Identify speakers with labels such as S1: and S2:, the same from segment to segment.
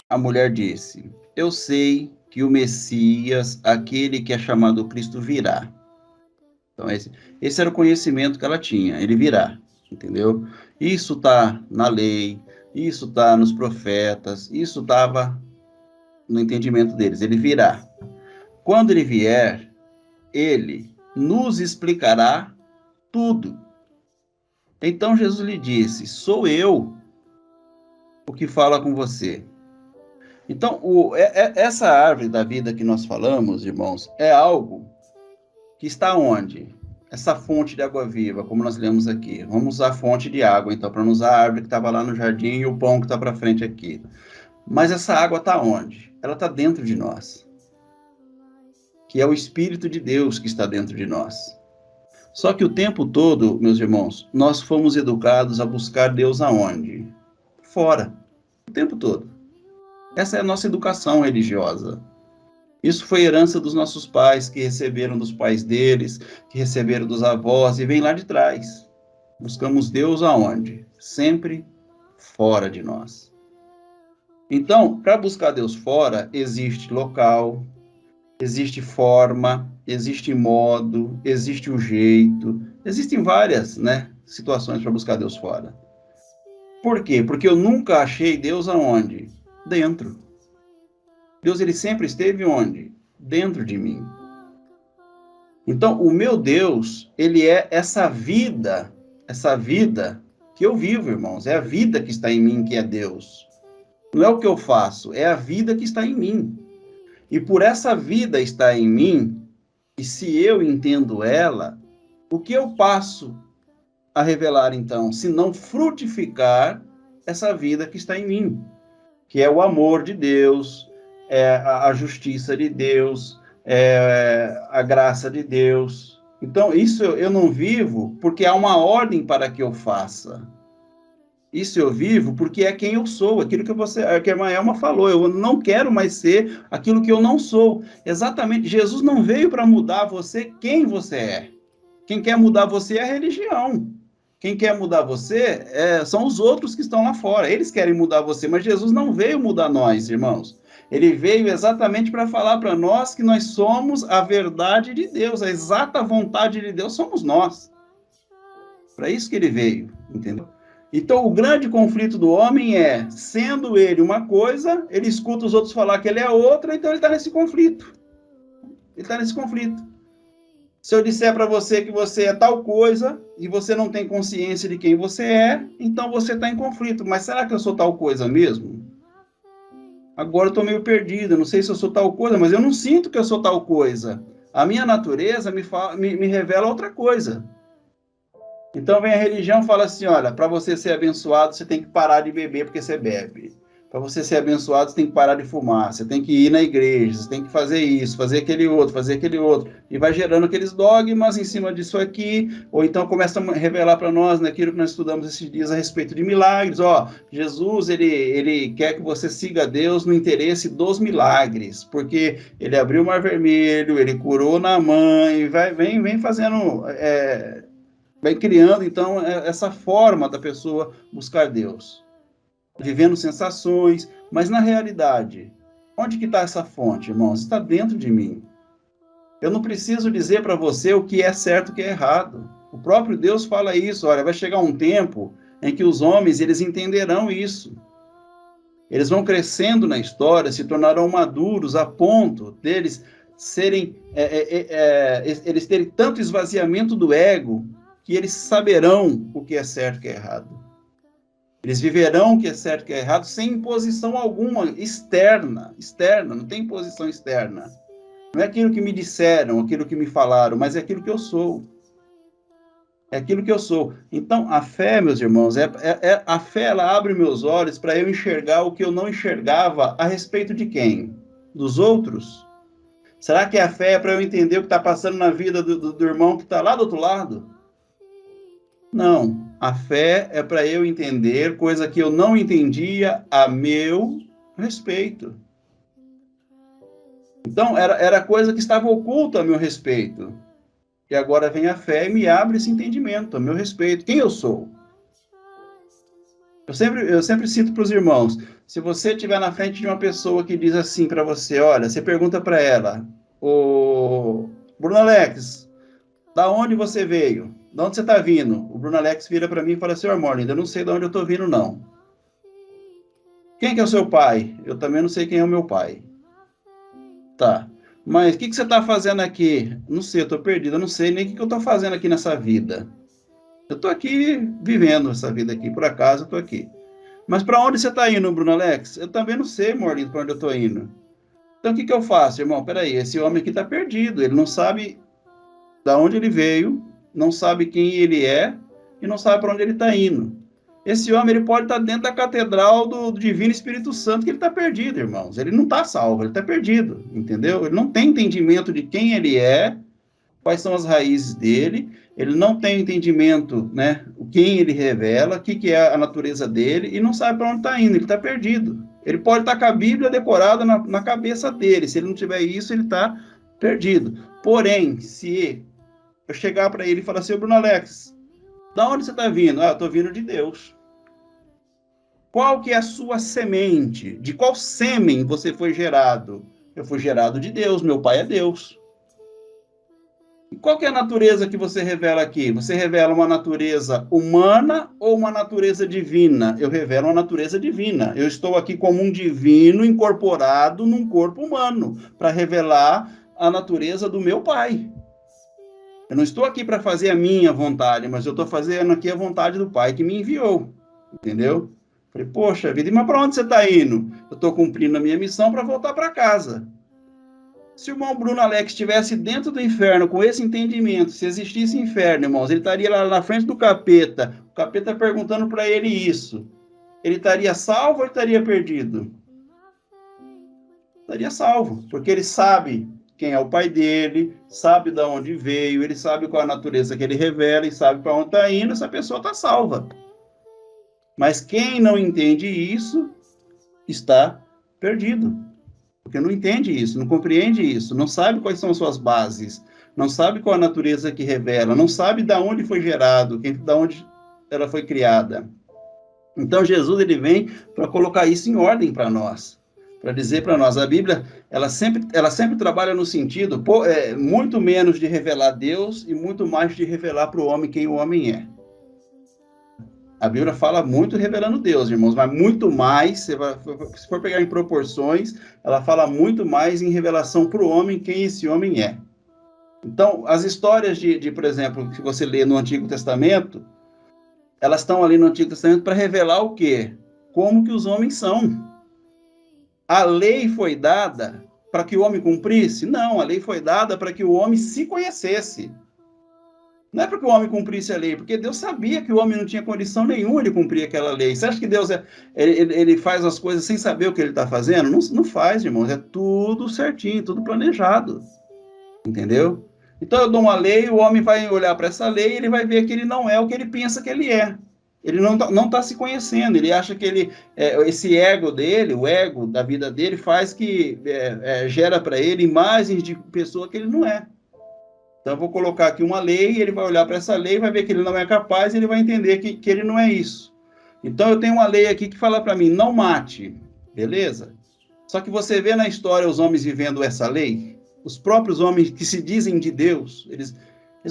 S1: A mulher disse: eu sei que o Messias, aquele que é chamado Cristo, virá. Então, esse era o conhecimento que ela tinha, ele virá, entendeu? Isso está na lei, isso está nos profetas, isso estava no entendimento deles, ele virá. Quando ele vier, ele nos explicará tudo. Então Jesus lhe disse: sou eu o que fala com você. Então, essa árvore da vida que nós falamos, irmãos, é algo que está onde? Essa fonte de água viva, como nós lemos aqui. Vamos usar a fonte de água, então, para não usar a árvore que estava lá no jardim e o pão que está para frente aqui. Mas essa água está onde? Ela está dentro de nós. Que é o Espírito de Deus que está dentro de nós. Só que o tempo todo, meus irmãos, nós fomos educados a buscar Deus aonde? Fora. O tempo todo. Essa é a nossa educação religiosa. Isso foi herança dos nossos pais, que receberam dos pais deles, que receberam dos avós, e vem lá de trás. Buscamos Deus aonde? Sempre fora de nós. Então, para buscar Deus fora, existe local, existe forma, existe modo, existe o jeito, existem várias, situações para buscar Deus fora. Por quê? Porque eu nunca achei Deus aonde? Dentro. Deus, ele sempre esteve onde? Dentro de mim. Então, o meu Deus, ele é essa vida que eu vivo, irmãos. É a vida que está em mim que é Deus. Não é o que eu faço, é a vida que está em mim. E por essa vida estar em mim, e se eu entendo ela, o que eu passo a revelar, então? Se não frutificar essa vida que está em mim, que é o amor de Deus, é a justiça de Deus, é a graça de Deus. Então, isso eu não vivo porque há uma ordem para que eu faça. Isso eu vivo porque é quem eu sou, aquilo que a irmã Elma falou. Eu não quero mais ser aquilo que eu não sou. Exatamente, Jesus não veio para mudar você quem você é. Quem quer mudar você é a religião. Quem quer mudar você são os outros que estão lá fora. Eles querem mudar você, mas Jesus não veio mudar nós, irmãos. Ele veio exatamente para falar para nós que nós somos a verdade de Deus, a exata vontade de Deus somos nós. Para isso que ele veio, entendeu? Então, o grande conflito do homem é, sendo ele uma coisa, ele escuta os outros falar que ele é outra, então ele está nesse conflito. Ele está nesse conflito. Se eu disser para você que você é tal coisa e você não tem consciência de quem você é, então você está em conflito. Mas será que eu sou tal coisa mesmo? Agora eu estou meio perdido, não sei se eu sou tal coisa, mas eu não sinto que eu sou tal coisa. A minha natureza me revela outra coisa. Então vem a religião e fala assim, olha, para você ser abençoado, você tem que parar de beber porque você bebe. Para você ser abençoado, você tem que parar de fumar, você tem que ir na igreja, você tem que fazer isso, fazer aquele outro. E vai gerando aqueles dogmas em cima disso aqui, ou então começa a revelar para nós, naquilo que nós estudamos esses dias a respeito de milagres. Ó, Jesus, ele quer que você siga Deus no interesse dos milagres, porque ele abriu o mar vermelho, ele curou na mãe, vem fazendo... vai criando, então, essa forma da pessoa buscar Deus. Vivendo sensações, mas na realidade, onde que está essa fonte, irmãos? Está dentro de mim. Eu não preciso dizer para você o que é certo e o que é errado. O próprio Deus fala isso, olha, vai chegar um tempo em que os homens, eles entenderão isso. Eles vão crescendo na história, se tornarão maduros a ponto deles serem, eles terem tanto esvaziamento do ego, que eles saberão o que é certo e o que é errado. Eles viverão o que é certo e o que é errado sem imposição alguma externa, não tem imposição externa. Não é aquilo que me disseram, aquilo que me falaram, mas é aquilo que eu sou. É aquilo que eu sou. Então, a fé, meus irmãos, a fé, ela abre meus olhos para eu enxergar o que eu não enxergava a respeito de quem? Dos outros? Será que a fé é para eu entender o que está passando na vida do irmão que está lá do outro lado? Não, a fé é para eu entender coisa que eu não entendia a meu respeito. Então, era coisa que estava oculta a meu respeito. E agora vem a fé e me abre esse entendimento a meu respeito. Quem eu sou? Eu sempre cito para os irmãos, se você estiver na frente de uma pessoa que diz assim para você, olha, você pergunta para ela, o Bruno Alex, da onde você veio? De onde você está vindo? O Bruno Alex vira para mim e fala, senhor Morning, eu não sei de onde eu estou vindo, não. Quem que é o seu pai? Eu também não sei quem é o meu pai. Tá. Mas o que você está fazendo aqui? Não sei, eu estou perdido, eu não sei nem o que eu estou fazendo aqui nessa vida. Eu estou aqui vivendo essa vida aqui, por acaso eu estou aqui. Mas para onde você está indo, Bruno Alex? Eu também não sei, Morlindo, para onde eu estou indo. Então o que eu faço, irmão? Peraí, esse homem aqui está perdido, ele não sabe de onde ele veio, não sabe quem ele é e não sabe para onde ele está indo. Esse homem ele pode estar dentro da catedral do Divino Espírito Santo, que ele está perdido, irmãos. Ele não está salvo, ele está perdido, entendeu? Ele não tem entendimento de quem ele é, quais são as raízes dele, ele não tem entendimento, né, quem ele revela, o que é a natureza dele, e não sabe para onde está indo, ele está perdido. Ele pode estar com a Bíblia decorada na cabeça dele, se ele não tiver isso, ele está perdido. Porém, se eu chegar para ele e falar assim, Bruno Alex, da onde você está vindo? Ah, eu estou vindo de Deus. Qual que é a sua semente? De qual sêmen você foi gerado? Eu fui gerado de Deus, meu pai é Deus. E qual que é a natureza que você revela aqui? Você revela uma natureza humana ou uma natureza divina? Eu revelo uma natureza divina. Eu estou aqui como um divino incorporado num corpo humano, para revelar a natureza do meu pai. Eu não estou aqui para fazer a minha vontade, mas eu estou fazendo aqui a vontade do pai que me enviou. Entendeu? Falei, poxa vida, mas para onde você está indo? Eu estou cumprindo a minha missão para voltar para casa. Se o irmão Bruno Alex estivesse dentro do inferno com esse entendimento, se existisse inferno, irmãos, ele estaria lá na frente do capeta, o capeta perguntando para ele isso. Ele estaria salvo ou estaria perdido? Estaria salvo, porque ele sabe quem é o pai dele, sabe de onde veio, ele sabe qual a natureza que ele revela e sabe para onde está indo, essa pessoa está salva. Mas quem não entende isso está perdido. Porque não entende isso, não compreende isso, não sabe quais são as suas bases, não sabe qual a natureza que revela, não sabe de onde foi gerado, de onde ela foi criada. Então Jesus ele vem para colocar isso em ordem para nós, para dizer para nós, a Bíblia ela sempre trabalha no sentido muito menos de revelar Deus e muito mais de revelar para o homem quem o homem é. A Bíblia fala muito revelando Deus, irmãos, mas muito mais, se for pegar em proporções, ela fala muito mais em revelação para o homem quem esse homem é. Então, as histórias por exemplo, que você lê no Antigo Testamento, elas estão ali no Antigo Testamento para revelar o quê? Como que os homens são. A lei foi dada para que o homem cumprisse? Não, a lei foi dada para que o homem se conhecesse. Não é porque o homem cumprisse a lei, porque Deus sabia que o homem não tinha condição nenhuma de cumprir aquela lei. Você acha que Deus ele faz as coisas sem saber o que ele está fazendo? Não, não faz, irmãos. É tudo certinho, tudo planejado. Entendeu? Então eu dou uma lei, o homem vai olhar para essa lei e ele vai ver que ele não é o que ele pensa que ele é. Ele não tá se conhecendo, ele acha que esse ego dele, o ego da vida dele, faz que gera para ele imagens de pessoa que ele não é. Então, eu vou colocar aqui uma lei, ele vai olhar para essa lei, vai ver que ele não é capaz, e ele vai entender que ele não é isso. Então, eu tenho uma lei aqui que fala para mim, não mate, beleza? Só que você vê na história os homens vivendo essa lei, os próprios homens que se dizem de Deus, eles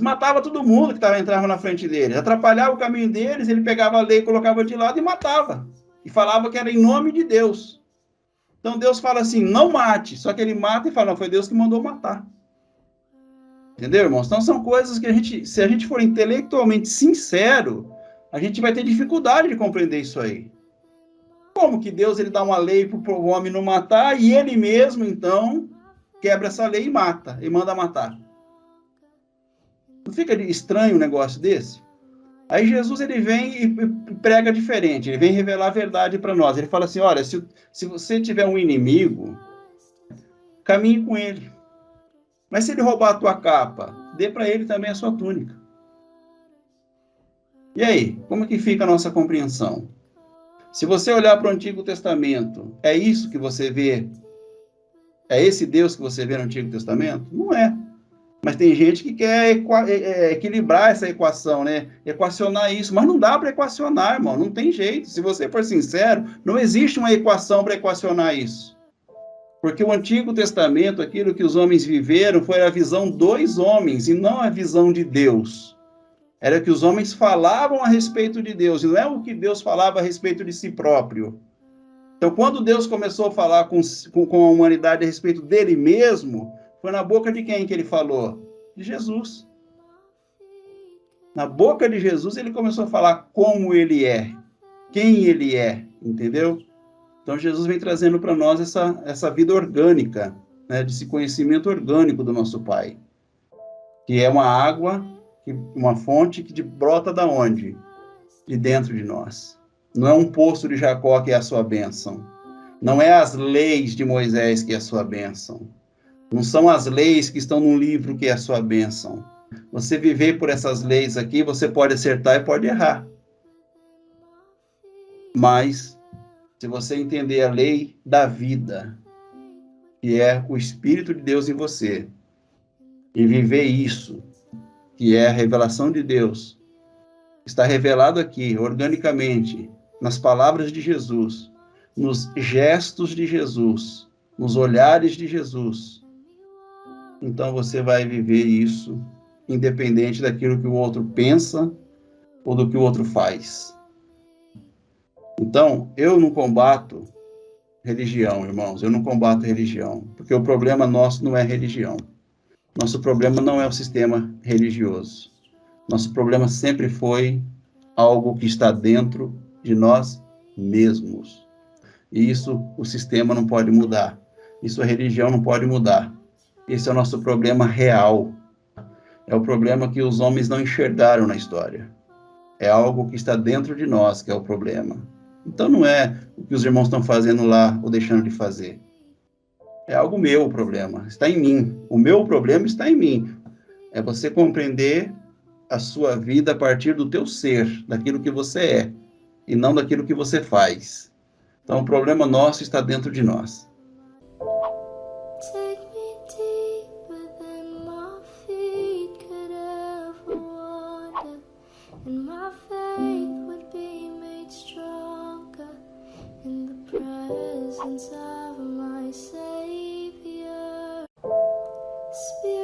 S1: matavam todo mundo que entrava na frente deles, atrapalhava o caminho deles, ele pegava a lei, colocava de lado e matava. E falava que era em nome de Deus. Então, Deus fala assim, não mate, só que ele mata e fala, não, foi Deus que mandou matar. Entendeu, irmãos? Então são coisas que se a gente for intelectualmente sincero, a gente vai ter dificuldade de compreender isso aí. Como que Deus ele dá uma lei para o homem não matar e ele mesmo, então, quebra essa lei e mata, e manda matar? Não fica estranho um negócio desse? Aí Jesus ele vem e prega diferente, ele vem revelar a verdade para nós. Ele fala assim, olha, se você tiver um inimigo, caminhe com ele. Mas se ele roubar a tua capa, dê para ele também a sua túnica. E aí, como que fica a nossa compreensão? Se você olhar para o Antigo Testamento, é isso que você vê? É esse Deus que você vê no Antigo Testamento? Não é. Mas tem gente que quer equilibrar essa equação, né? Equacionar isso. Mas não dá para equacionar, irmão. Não tem jeito. Se você for sincero, não existe uma equação para equacionar isso. Porque o Antigo Testamento, aquilo que os homens viveram, foi a visão dos homens e não a visão de Deus. Era o que os homens falavam a respeito de Deus, e não é o que Deus falava a respeito de si próprio. Então, quando Deus começou a falar com a humanidade a respeito dele mesmo, foi na boca de quem que ele falou? De Jesus. Na boca de Jesus, ele começou a falar como ele é, quem ele é, entendeu? Então, Jesus vem trazendo para nós essa vida orgânica, né, desse conhecimento orgânico do nosso Pai, que é uma água, uma fonte que brota da onde? De dentro de nós. Não é um poço de Jacó que é a sua bênção. Não é as leis de Moisés que é a sua bênção. Não são as leis que estão num livro que é a sua bênção. Você viver por essas leis aqui, você pode acertar e pode errar. Mas se você entender a lei da vida, que é o Espírito de Deus em você, e viver isso, que é a revelação de Deus, está revelado aqui, organicamente, nas palavras de Jesus, nos gestos de Jesus, nos olhares de Jesus, então você vai viver isso, independente daquilo que o outro pensa ou do que o outro faz. Então, eu não combato religião, irmãos, eu não combato religião, porque o problema nosso não é religião. Nosso problema não é o sistema religioso. Nosso problema sempre foi algo que está dentro de nós mesmos. E isso o sistema não pode mudar. Isso a religião não pode mudar. Esse é o nosso problema real. É o problema que os homens não enxergaram na história. É algo que está dentro de nós que é o problema. Então não é o que os irmãos estão fazendo lá ou deixando de fazer. É algo meu o problema, está em mim. O meu problema está em mim. É você compreender a sua vida a partir do teu ser, daquilo que você é, e não daquilo que você faz. Então o problema nosso está dentro de nós.
S2: Take me deeper than my feet could ever wander, and my faith would be made stronger in the presence of my Savior. Speak